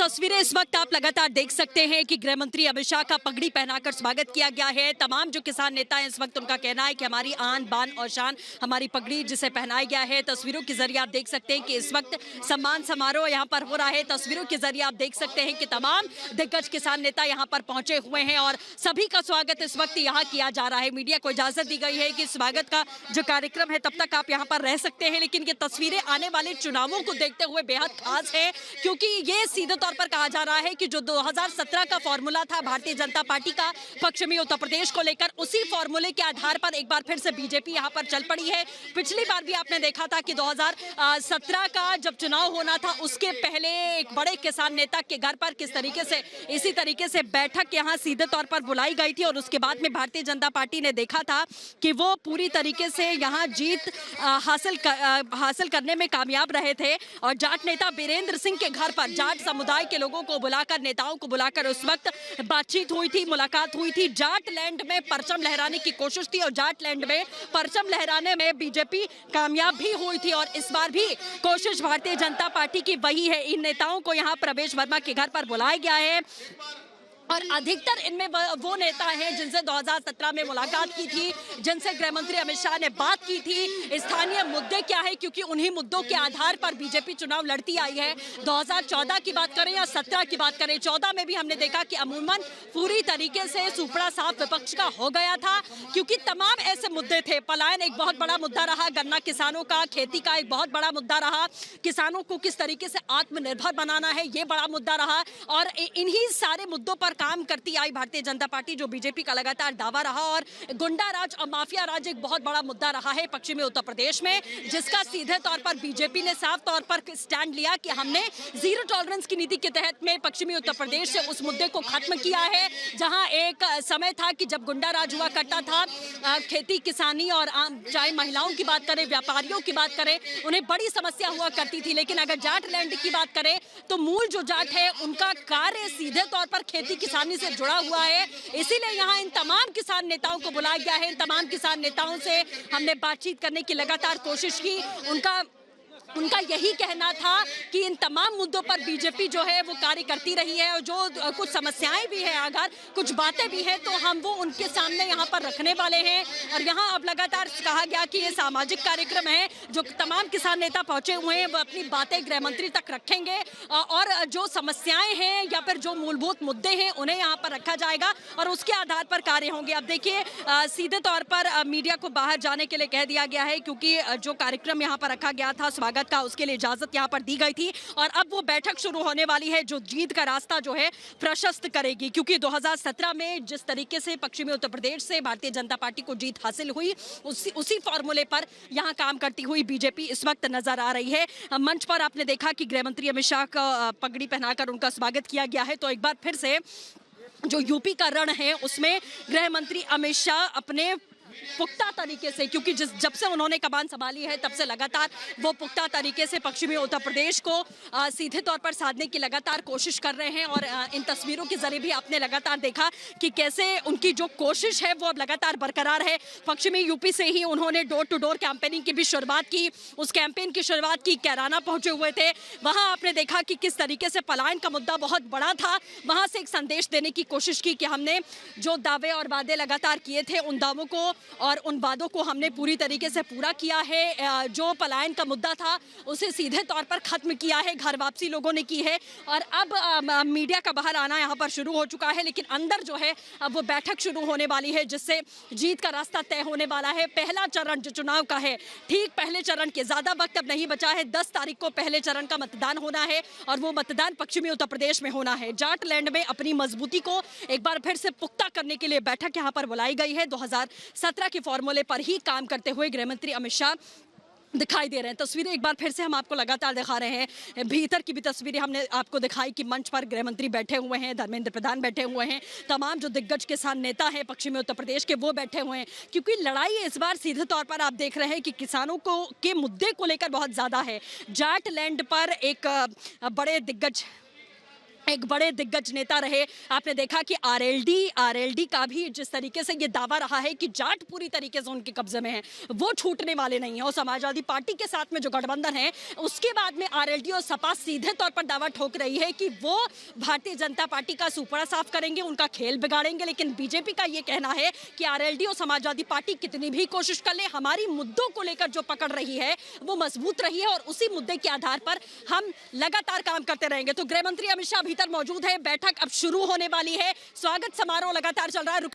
तस्वीरें इस वक्त आप लगातार देख सकते हैं कि गृह मंत्री अमित शाह का पगड़ी पहनाकर स्वागत किया गया है। तमाम जो किसान नेता हैं इस वक्त उनका कहना है कि हमारी आन बान और शान हमारी पगड़ी जिसे पहनाया गया है। तस्वीरों के जरिए आप देख सकते हैं कि इस वक्त सम्मान समारोह यहां पर हो रहा है। तस्वीरों के जरिए आप देख सकते हैं कि तमाम दिग्गज किसान नेता यहां पर पहुंचे हुए हैं और सभी का स्वागत इस वक्त यहाँ किया जा रहा है। मीडिया को इजाजत दी गई है कि स्वागत का जो कार्यक्रम है तब तक आप यहाँ पर रह सकते हैं, लेकिन ये तस्वीरें आने वाले चुनावों को देखते हुए बेहद खास है, क्योंकि ये सीधे तौर पर कहा जा रहा है कि जो 2017 का फॉर्मूला था भारतीय जनता पार्टी का पश्चिमी उत्तर प्रदेश को लेकर, उसी फॉर्मूले के आधार पर एक बार फिर से बीजेपी यहां पर चल पड़ी है। पिछली बार भी आपने देखा था कि 2017 का जब चुनाव होना था उसके पहले एक बड़े किसान नेता के घर पर किस तरीके से इसी तरीके से बैठक यहां सीधे तौर पर बुलाई गई थी और उसके बाद में भारतीय जनता पार्टी ने देखा था कि वो पूरी तरीके से यहां जीत हासिल करने में कामयाब रहे थे और जाट नेता बीरेंद्र सिंह के घर पर जाट समुदाय के लोगों को बुलाकर, नेताओं को बुलाकर उस वक्त बातचीत हुई थी, मुलाकात हुई थी। जाट लैंड में परचम लहराने की कोशिश थी और जाट लैंड में परचम लहराने में बीजेपी कामयाब भी हुई थी और इस बार भी कोशिश भारतीय जनता पार्टी की वही है। इन नेताओं को यहां प्रवेश वर्मा के घर पर बुलाया गया है और अधिकतर इनमें वो नेता हैं जिनसे 2017 में मुलाकात की थी, जिनसे गृह मंत्री अमित शाह ने बात की थी। स्थानीय मुद्दे क्या है, क्योंकि उन्हीं मुद्दों के आधार पर बीजेपी चुनाव लड़ती आई है। 2014 की बात करें या 17 की बात करें, 14 में भी हमने देखा कि अमूमन पूरी तरीके से सुपड़ा साफ विपक्ष का हो गया था, क्योंकि तमाम ऐसे मुद्दे थे। पलायन एक बहुत बड़ा मुद्दा रहा, गन्ना किसानों का, खेती का एक बहुत बड़ा मुद्दा रहा, किसानों को किस तरीके से आत्मनिर्भर बनाना है ये बड़ा मुद्दा रहा और इन्हीं सारे मुद्दों पर काम करती आई भारतीय जनता पार्टी, जो बीजेपी का लगातार दावा रहा। और गुंडा राज और माफिया राज एक बहुत बड़ा मुद्दा रहा है पश्चिमी उत्तर प्रदेश में, जिसका सीधे तौर पर बीजेपी ने साफ तौर पर स्टैंड लिया कि हमने जीरो टॉलरेंस की नीति के तहत में पश्चिमी उत्तर प्रदेश से उस मुद्दे को खत्म किया है। जहां एक समय था कि जब गुंडा राज हुआ करता था, खेती किसानी और चाहे महिलाओं की बात करें, व्यापारियों की बात करें, उन्हें बड़ी समस्या हुआ करती थी। लेकिन अगर जाट लैंड की बात करें तो मूल जो जाट है उनका कार्य सीधे तौर पर खेती किसानी से जुड़ा हुआ है। इसीलिए यहाँ इन तमाम किसान नेताओं को बुलाया गया है। इन तमाम किसान नेताओं से हमने बातचीत करने की लगातार कोशिश की। उनका यही कहना था कि इन तमाम मुद्दों पर बीजेपी जो है वो कार्य करती रही है और जो कुछ समस्याएं भी हैं, अगर कुछ बातें भी हैं तो हम वो उनके सामने यहाँ पर रखने वाले हैं। और यहाँ अब लगातार कहा गया कि ये सामाजिक कार्यक्रम है, जो तमाम किसान नेता पहुंचे हुए हैं वो अपनी बातें गृह मंत्री तक रखेंगे और जो समस्याएं हैं या फिर जो मूलभूत मुद्दे हैं उन्हें यहाँ पर रखा जाएगा और उसके आधार पर कार्य होंगे। अब देखिए सीधे तौर पर मीडिया को बाहर जाने के लिए कह दिया गया है, क्योंकि जो कार्यक्रम यहाँ पर रखा गया था स्वागत का, उसके लिए इजाजत यहां पर दी गई थी और अब वो बैठक शुरू होने वाली है जो जीत का रास्ता जो है प्रशस्त करेगी। क्योंकि 2017 में जिस तरीके से पश्चिमी उत्तर प्रदेश से भारतीय जनता पार्टी को जीत हासिल हुई, उसी फॉर्मूले पर यहां काम करती हुई बीजेपी इस वक्त नजर आ रही है। मंच पर आपने देखा कि गृह मंत्री अमित शाह का पगड़ी पहनाकर उनका स्वागत किया गया है। तो एक बार फिर से जो यूपी का रण है उसमें गृह मंत्री अमित शाह अपने पुख्ता तरीके से, क्योंकि जब से उन्होंने कमान संभाली है तब से लगातार वो पुख्ता तरीके से पश्चिमी उत्तर प्रदेश को सीधे तौर पर साधने की लगातार कोशिश कर रहे हैं। और इन तस्वीरों के जरिए भी आपने लगातार देखा कि कैसे उनकी जो कोशिश है वो अब लगातार बरकरार है। पश्चिमी यूपी से ही उन्होंने डोर टू डोर कैंपेनिंग की भी शुरुआत की। उस कैंपेन की शुरुआत की कैराना पहुंचे हुए थे, वहां आपने देखा कि किस तरीके से पलायन का मुद्दा बहुत बड़ा था। वहां से एक संदेश देने की कोशिश की कि हमने जो दावे और वादे लगातार किए थे उन दावों को और उन वादों को हमने पूरी तरीके से पूरा किया है। जो पलायन का मुद्दा था उसे सीधे तौर पर खत्म किया है, घर वापसी लोगों ने की है और अब मीडिया का बाहर आना यहाँ पर शुरू हो चुका है। लेकिन अंदर जो है अब वो बैठक शुरू होने वाली है जिससे जीत का रास्ता तय होने वाला है। पहला चरण जो चुनाव का है, ठीक पहले चरण के ज्यादा वक्त अब नहीं बचा है। 10 तारीख को पहले चरण का मतदान होना है और वो मतदान पश्चिमी उत्तर प्रदेश में होना है। जाट लैंड में अपनी मजबूती को एक बार फिर से पुख्ता करने के लिए बैठक यहाँ पर बुलाई गई है। 2017 के फॉर्मूले पर ही काम करते हुए गृह मंत्री अमित शाह दिखाई दे रहे हैं। तस्वीरें एक बार फिर से हम आपको लगातार दिखा रहे हैं। भीतर की भी तस्वीरें हमने आपको दिखाई कि मंच पर गृह मंत्री बैठे हुए हैं, धर्मेंद्र प्रधान बैठे हुए हैं, तमाम जो दिग्गज किसान नेता हैं पश्चिमी उत्तर प्रदेश के वो बैठे हुए हैं। क्योंकि लड़ाई इस बार सीधे तौर पर आप देख रहे हैं कि किसानों को के मुद्दे को लेकर बहुत ज़्यादा है। जाट लैंड पर एक बड़े दिग्गज एक बड़े दिग्गज नेता रहे। आपने देखा कि आरएलडी का भी जिस तरीके से ये दावा रहा है कि जाट पूरी तरीके से उनके कब्जे में है, वो छूटने वाले नहीं है। और समाजवादी पार्टी के साथ में जो गठबंधन है, उसके बाद में आरएलडी और सपा सीधे तौर पर दावा ठोक रही है कि वो भारतीय जनता पार्टी का सुपड़ा साफ करेंगे, उनका खेल बिगाड़ेंगे। लेकिन बीजेपी का ये कहना है कि आरएलडी और समाजवादी पार्टी कितनी भी कोशिश कर ले, हमारी मुद्दों को लेकर जो पकड़ रही है वो मजबूत रही है और उसी मुद्दे के आधार पर हम लगातार काम करते रहेंगे। तो गृह मंत्री अमित शाह भीतर मौजूद है, बैठक अब शुरू होने वाली है, स्वागत समारोह लगातार चल रहा है।